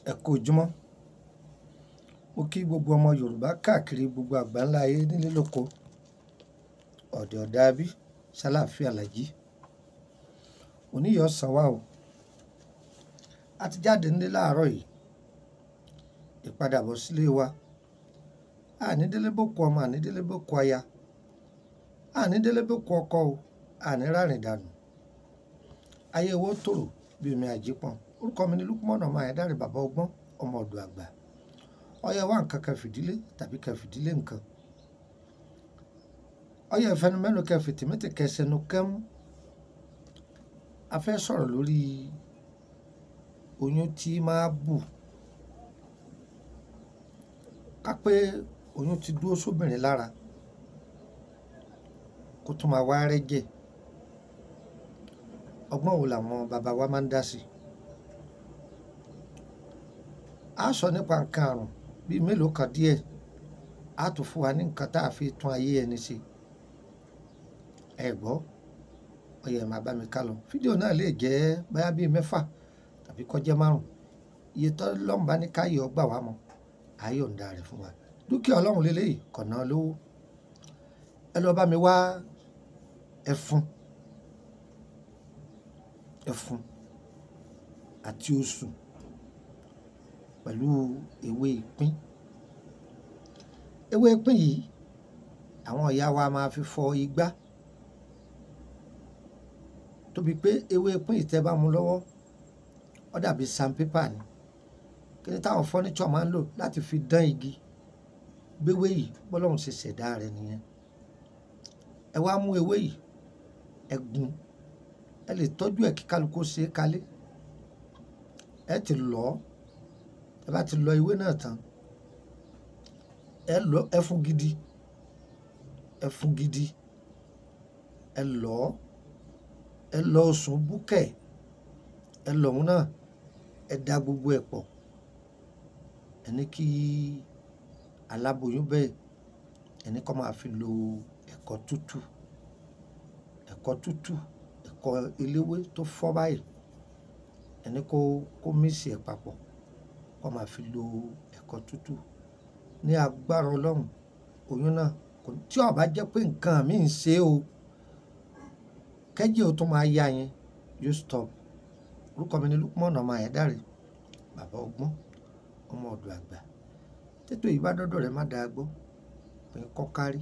Ẹ kú ojúmọ́. Mo kí gbogbo ọmọ Yorùbá káàkiri gbogbo àgbáńlá ayé nílé lóko. Ọ̀dẹ̀ ọ̀dàbí ṣàlàáfíà làjí. Òní yóò sàn wá o. A ti jáde nílé láàárọ̀ yìí. Ìpadàbọ̀ sílé wa. Àní délé bókú ọmọ, àní délé bókú aya. Àní délé bókú ọkọ o. Àní rárìn dànù. Ayé wo tòrò bí omi àjípọn. Orúkọ mi ni Lukman ọmọ Ayédáre bàbá ọgbọ́n ọmọ ọ̀dọ̀ àgbà. Ọyẹ wá nǹkan kan fìdílé tàbí kan fìdílé nǹkan. Ọyẹ ìfẹnumẹ́nu kan fìtìmẹ́tì kẹsẹ̀nu kẹ́mú. A fẹ́ sọ̀rọ̀ lórí oyún tí máa bù. Ká pé oyún ti dúró sóbìnrin lára kó tún máa wá rẹ́jẹ̀. Ọgbọ́n wo làwọn bàbá wa máa ń dá sí? A sọ nípa nǹkan àrùn bíi mélòó kan díẹ̀. A tún fún wa ní nǹkan tá a fi tún ayé ẹni ṣe. Ẹ gbọ́, ọyẹ máa bá mi ká lọ. Fídíò náà lè jẹ́ báyá bíi 6 tàbí kó jẹ́ 5. Iye tó lọ́run bá ní káyọ̀ gbà wá mọ́, a yọ̀ǹda rẹ̀ fún wa. Dúkìá Ọlọ́run lélẹ́yìí kọ̀nà lówó. Ẹ lọ bá mi wá ẹfun àti osùn pẹ̀lú ewé ìpín. Ewé ìpín yìí àwọn ìyá wa máa fi fọ igbá. Tóbi pé ewé ìpín yìí tẹ́ bá mú lọ́wọ́, ó dàbí sandpaper ni. Kí ni táwọn furniture máa ń lò láti fi dán igi. Gbéwé yìí bọ́lọ́run ṣe ṣẹ̀dá rẹ̀ nìyẹn. Ẹ wá mú ewé yìí, ẹ gún. Ẹ lè tọ́jú ẹ̀ kí kálukú ṣe é kalẹ̀. Ẹ ti lọ̀ ọ́. Ẹ bá ti lọ ewé náà tán, ẹ lọ ẹfun gidi. Ẹ lọ̀ ọ́. Ẹ lọ osùn búkẹ̀. Ẹ lọ̀ òun náà. Ẹ da gbogbo ẹ̀ pọ̀. Ẹ ní kí aláboyún bẹ́ẹ̀, ẹ ní kó máa fi lo ẹ̀kọ tútù. Ẹ̀kọ eléwé tó fọ́ báyìí. Ẹ ní kó mísì ẹ̀ papọ̀. Kó máa fi lo ẹ̀kọ tútù. Ní agbára Ọlọ́run, oyún náà tí ó bá jẹ́ pé nǹkan mi ń ṣe o, kẹ́jẹ́ o tó máa yá yẹn, yóò stop. Orúkọ mi ni Lukman ọmọ Ayédáre bàbá ọgbọ́n ọmọ ọ̀dọ̀ àgbà. Tètò yìí bá dọ́dọ̀ rẹ̀ má dáa gbọ́. Pé kọ́ kárí.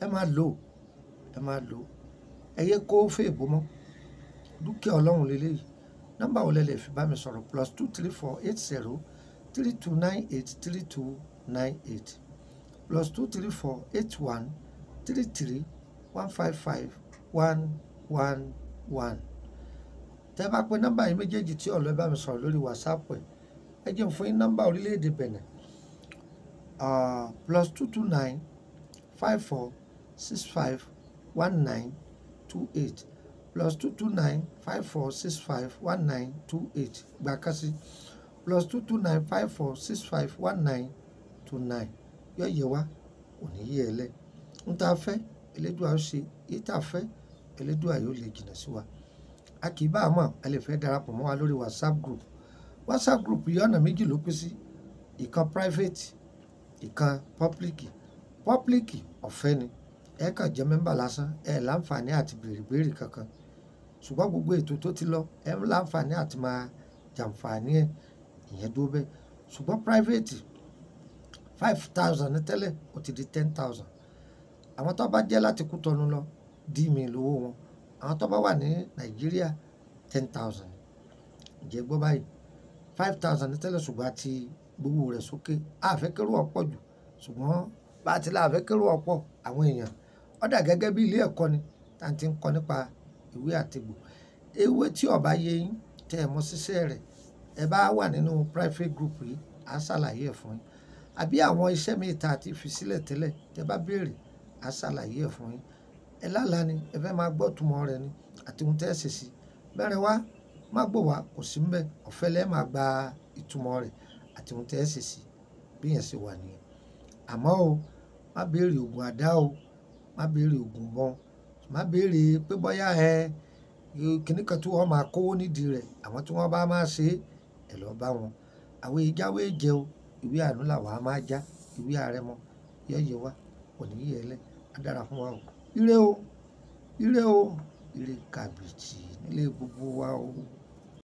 Ẹ máa lò. Ẹ yẹ kó fèèbó mọ́. Dúkìá Ọlọ́run lélẹ́yìí. Nọ́mbà wo lẹ lè fi bá mi sọ̀rọ̀? +234 80 3298 3298 +234 81 33 155 111. Tẹ́ bá pé nọ́mbà yìí méjèèjì tí ọ̀lọ́ bá mi sọ̀rọ̀ lórí WhatsApp ẹ̀. Ẹ jẹ́ fún yín nọ́mbà orílẹ̀-èdè Benin. +229 54 65 1928 +229 54 65 1928. Gbà kan sí +229 54 65 1929. Yóò yẹ wá, ò ní yẹ ẹ lẹ́. Ń tá fẹ́, Elédùà ó ṣe. Èyí tá fẹ́, Elédùà yóò lè jìnnà sí wa. A kì í bá a mọ̀, ẹ lè fẹ́ darapọ̀ mọ́ wa lórí WhatsApp group. WhatsApp group yìí ọ̀nà méjì ló pín sí. Ìkan private, ìkan public. Public ọ̀fẹ́ ni. Ẹ kàn jẹ́ mẹ́mbà lásán. Ẹ láǹfààní àti béèrè kankan. Ṣùgbọ́n gbogbo ètò tó ti lọ, ẹ láǹfààní àti máa jàǹfààní ẹ̀. Ìyẹn dúró bẹ́ẹ̀. Ṣùgbọ́n private 5,000 ní tẹ́lẹ̀, ó ti di 10,000. Àwọn tó bá jẹ́ láti Kútọ̀nù lọ, dí mi lówó wọn. Àwọn tó bá wà ní Nàìjíríà 10,000. Ǹjẹ́ gbọ́ báyìí 5,000 ní tẹ́lẹ̀ ṣùgbọ́n àti gbogbo rẹ̀ sókè. A fẹ́ kérò ọ̀pọ̀ jù. Ṣùgbọ́n bá ti la fẹ́ kérò ọ̀pọ̀ àwọn èèyàn. Ó dà gẹ́gẹ́ bí ilé ẹ̀kọ́ ni tá ń ti ń kọ́ nípa ìwé àtegbò. Ewé tí ó bá yé yín tẹ́ ẹ mọ̀ ṣiṣẹ́ rẹ̀. Ẹ bá wà nínú private group yìí, a ṣàlàyé ẹ̀ fún yín. Àbí àwọn iṣẹ́ mi ta ti fi sílẹ̀ tẹ́lẹ̀, tẹ́ bá béèrè, a ṣàlàyé ẹ̀ fún yín. Ẹ lálàá ni, ẹ fẹ́ máa gbọ́ ìtumọ̀ rẹ̀ ni àti ohun tẹ́ ẹ ṣe sí. Bẹ́rẹ̀ wá, má gbọ́ wá, kò sí ńbẹ̀. Ọ̀fẹ́ lẹ́ máa gba ìtumọ̀ rẹ̀ àti ohun tẹ́ ẹ ṣe sí. Bí yẹn ṣe wà nìyẹn. Àmọ́ o, má béèrè ògùn àdá o. Má béèrè ògùn mọ́. Má béèrè pé bọ́yá kìnní kan tí wọ́n máa kówó nídìí rẹ̀. Àwọn tí wọ́n bá máa ṣe, ẹ lọ bá wọn. àwọn ìjáwé jẹ o ìwé àánú làwọn á máa já ìwé àrẹ̀mọ yọ yẹ wá kò ní yẹ ẹlẹ́ á dára fún wa o ire o ire o ire kàbìtì nílé gbogbo wa o.